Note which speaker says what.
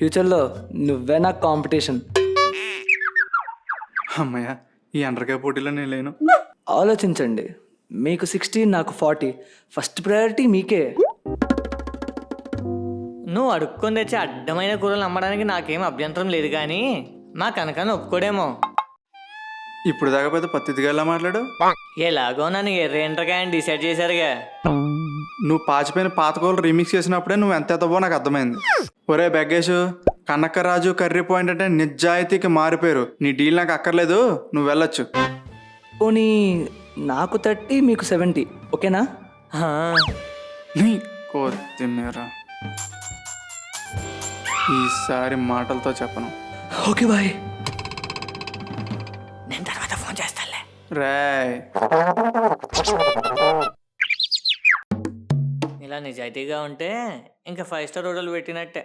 Speaker 1: ఫ్యూచర్లో నువ్వే నాకు కాంపిటీషన్.
Speaker 2: అమ్మయ్య, ఈ అండర్గా పోటీలో నేను లేను.
Speaker 1: ఆలోచించండి, మీకు 60, నాకు 40. ఫస్ట్ ప్రయారిటీ మీకే.
Speaker 3: నువ్వు అడుక్కొని తెచ్చి అడ్డమైన కూరలు అమ్మడానికి నాకేం అభ్యంతరం లేదు, కానీ మా కనకాన్ని ఒప్పుకోడేమో.
Speaker 2: ఇప్పుడు దాకా పెద్ద పత్తిదిగా ఎలా మాట్లాడు?
Speaker 3: ఎలాగో నన్ను ఎర్రేంటర్గా ఆయన డిసైడ్ చేశారుగా.
Speaker 2: నువ్వు పాచిపోయిన పాతకోలు రీమిక్స్ చేసినప్పుడే నువ్వు ఎంత ఎత్తవో నాకు అర్థమైంది. ఒరే బెగ్గేషు, కనక్కరాజు కర్రీ పాయింట్ అంటే నిజాయితీకి మారిపోయారు. నీ డీల్ నాకు అక్కర్లేదు, నువ్వు వెళ్ళొచ్చు.
Speaker 1: పోనీ నాకు 30, మీకు 70, ఓకేనా?
Speaker 3: హా,
Speaker 2: నీ కొత్తిమీర ఈసారి మాటలతో చెప్పను.
Speaker 1: Okay bye.
Speaker 3: నేను తర్వాత ఫోన్ చేస్తానులే.
Speaker 2: రేయ్,
Speaker 3: ఇలా నిజాయితీగా ఉంటే ఇంకా 5 స్టార్ హోటల్ పెట్టినట్టే.